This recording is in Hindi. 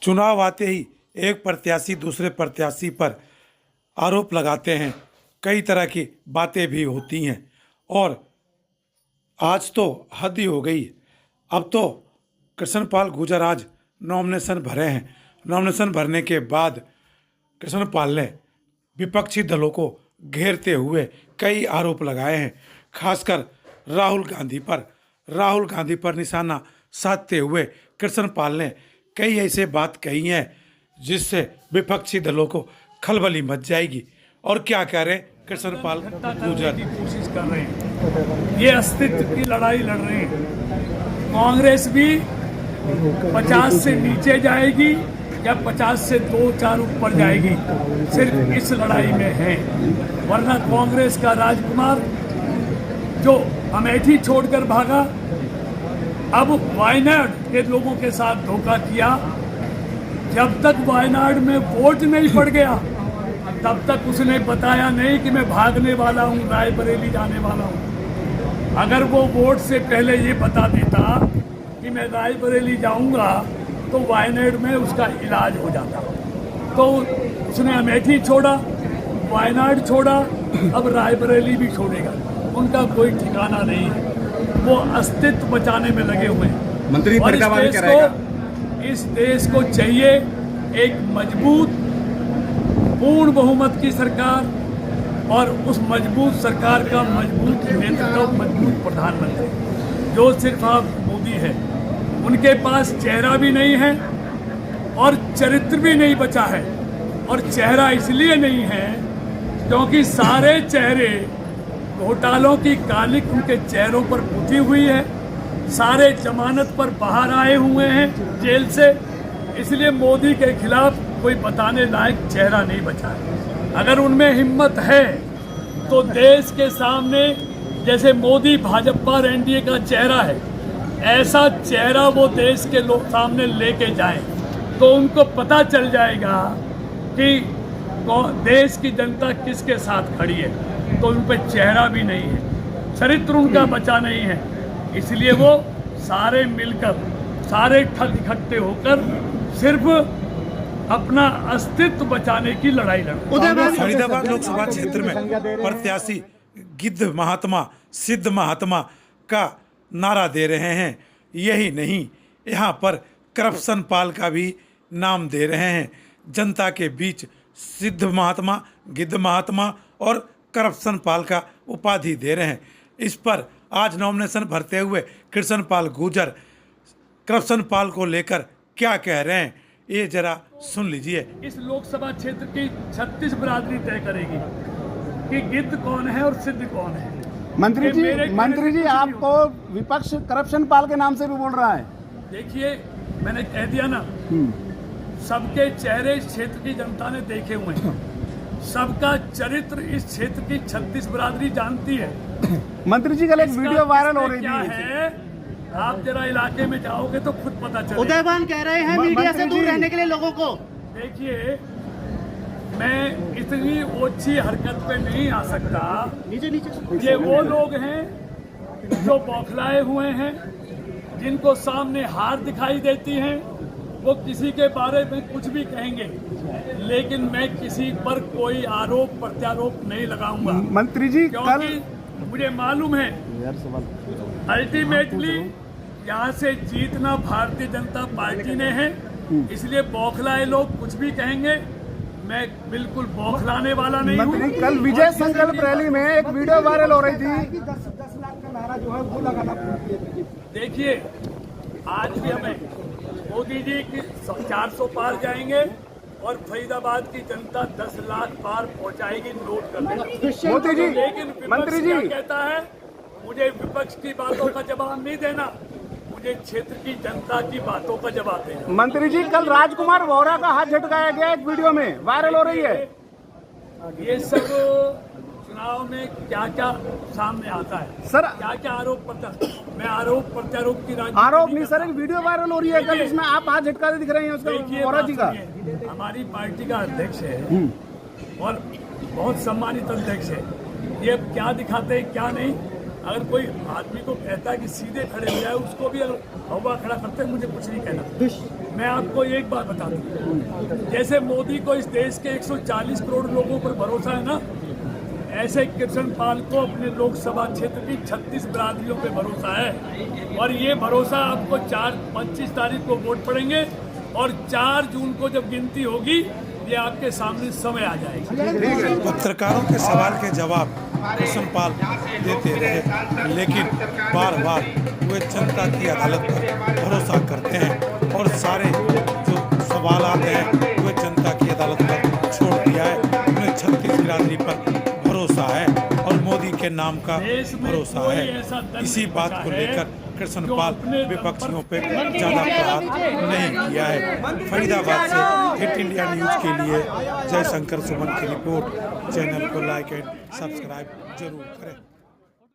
चुनाव आते ही एक प्रत्याशी दूसरे प्रत्याशी पर आरोप लगाते हैं, कई तरह की बातें भी होती हैं और आज तो हद ही हो गई। अब तो कृष्णपाल गुर्जर आज नॉमिनेशन भरे हैं। नॉमिनेशन भरने के बाद कृष्णपाल ने विपक्षी दलों को घेरते हुए कई आरोप लगाए हैं, खासकर राहुल गांधी पर निशाना साधते हुए कृष्णपाल ने कई ऐसे बात कही हैं जिससे विपक्षी दलों को खलबली मच जाएगी। और क्या कह रहे कृष्णपाल गुर्जर? की कोशिश कर रहे हैं, ये अस्तित्व की लड़ाई लड़ रहे हैं। कांग्रेस भी 50 से नीचे जाएगी या 50 से 2-4 ऊपर जाएगी, सिर्फ इस लड़ाई में है। वरना कांग्रेस का राजकुमार जो अमेठी छोड़कर भागा, अब वायनाड के लोगों के साथ धोखा किया। जब तक वायनाड में वोट नहीं पड़ गया तब तक उसने बताया नहीं कि मैं भागने वाला हूँ, रायबरेली जाने वाला हूँ। अगर वो वोट से पहले ये बता देता कि मैं रायबरेली जाऊँगा तो वायनाड में उसका इलाज हो जाता। तो उसने अमेठी छोड़ा, वायनाड छोड़ा, अब रायबरेली भी छोड़ेगा। उनका कोई ठिकाना नहीं है, वो अस्तित्व बचाने में लगे हुए हैं। मंत्री और इस देश को चाहिए एक मजबूत पूर्ण बहुमत की सरकार, और उस मजबूत सरकार का मजबूत नेतृत्व, मजबूत प्रधानमंत्री जो सिर्फ आप मोदी है। उनके पास चेहरा भी नहीं है और चरित्र भी नहीं बचा है। और चेहरा इसलिए नहीं है क्योंकि सारे चेहरे घोटालों की कालिक उनके चेहरों पर पुती हुई है। सारे जमानत पर बाहर आए हुए हैं जेल से, इसलिए मोदी के खिलाफ कोई बताने लायक चेहरा नहीं बचा है। अगर उनमें हिम्मत है तो देश के सामने, जैसे मोदी भाजपा और एनडीए का चेहरा है, ऐसा चेहरा वो देश के लोग सामने लेके जाएं तो उनको पता चल जाएगा कि देश की जनता किसके साथ खड़ी है। तो उन पर चेहरा भी नहीं है, चरित्र उनका बचा नहीं है, इसलिए वो सारे मिलकर, सारे ठग इकट्ठे होकर सिर्फ अपना अस्तित्व बचाने की लड़ाई लड़। फरीदाबाद लोकसभा क्षेत्र में प्रत्याशी गिद्ध महात्मा, सिद्ध महात्मा का नारा दे रहे हैं। यही नहीं, यहाँ पर करप्शन पाल का भी नाम दे रहे हैं। जनता के बीच सिद्ध महात्मा, गिद्ध महात्मा और करप्शन पाल का उपाधि दे रहे हैं। इस पर आज नॉमिनेशन भरते हुए कृष्णपाल गुर्जर करप्शन पाल को लेकर क्या कह रहे हैं, ये जरा सुन लीजिए। इस लोकसभा क्षेत्र की 36 बिरादरी तय करेगी कि गिद्ध कौन है और सिद्ध कौन है। मंत्री जी आपको विपक्ष करप्शन पाल के नाम से भी बोल रहा है। देखिए, मैंने कह दिया ना, सबके चेहरे इस क्षेत्र की जनता ने देखे हुए हैं, सबका चरित्र इस क्षेत्र की 36 बिरादरी जानती है। मंत्री जी कल एक वीडियो वायरल हो रही क्या थी, है, आप जरा इलाके में जाओगे तो खुद पता चलेगा। उदयवान कह रहे हैं मीडिया से दूर रहने के लिए लोगों को। देखिए, मैं इतनी ओछी हरकत पे नहीं आ सकता। नीचे ये वो लोग हैं जो बौखलाए हुए हैं, जिनको सामने हार दिखाई देती हैं, वो किसी के बारे में कुछ भी कहेंगे, लेकिन मैं किसी पर कोई आरोप प्रत्यारोप नहीं लगाऊंगा। मंत्री जी क्योंकि मुझे मालूम है अल्टीमेटली यहाँ से जीतना भारतीय जनता पार्टी ने है, इसलिए बौखलाए लोग कुछ भी कहेंगे, मैं बिल्कुल बौखलाने वाला नहीं हूँ। मंत्री कल विजय संकल्प रैली में एक वीडियो वायरल हो रही थी। 10 लाख का नारा जो है वो लगाना। देखिए, आज भी हमें मोदी जी की 400 पार जाएंगे और फरीदाबाद की जनता 10 लाख पार पहुंचाएगी, नोट कर लेना। मोदी जी, लेकिन मंत्री जी क्या कहता है, मुझे विपक्ष की बातों का जवाब नहीं देना, मुझे क्षेत्र की जनता की बातों का जवाब देना। मंत्री जी कल राजकुमार वोरा का हाथ झटकाया गया एक वीडियो में, वायरल हो रही है। ये सब चुनाव में क्या क्या सामने आता है सर, क्या क्या आरोप प्रत्यारोप, मैं आरोप प्रत्यारोप की आरोप नहीं सर, एक वीडियो वायरल हो रही है कल, इसमें आप हाथ झटकाते दिख रहे हैं उसका, वोरा जी का। हमारी पार्टी का अध्यक्ष है और बहुत सम्मानित अध्यक्ष है, ये क्या दिखाते हैं क्या नहीं। अगर कोई आदमी को कहता है कि सीधे खड़े हो जाए, उसको भी अगर हवा खड़ा करते हैं, मुझे कुछ नहीं कहना। मैं आपको एक बात बता दूं, जैसे मोदी को इस देश के 140 करोड़ लोगों पर भरोसा है ना, ऐसे कृष्ण पाल को अपने लोकसभा क्षेत्र की 36 बिरादरियों पे भरोसा है। और ये भरोसा आपको 25 तारीख को वोट पड़ेंगे और 4 जून को जब गिनती होगी ये आपके सामने समय आ जाएगा। पत्रकारों के सवाल के जवाब कृष्णपाल देते रहे, लेकिन बार बार वे जनता की अदालत पर भरोसा करते हैं और सारे जो सवाल आते हैं वे जनता की अदालत पर छोड़ दिया है। उन्हें 36 बिरादरी पर भरोसा है और मोदी के नाम का भरोसा है। इसी बात को लेकर कृष्णपाल विपक्षियों पे ज्यादा प्रहार नहीं किया है। फरीदाबाद से हिट इंडिया न्यूज के लिए जयशंकर सुमन की रिपोर्ट। चैनल को लाइक एंड सब्सक्राइब जरूर करें।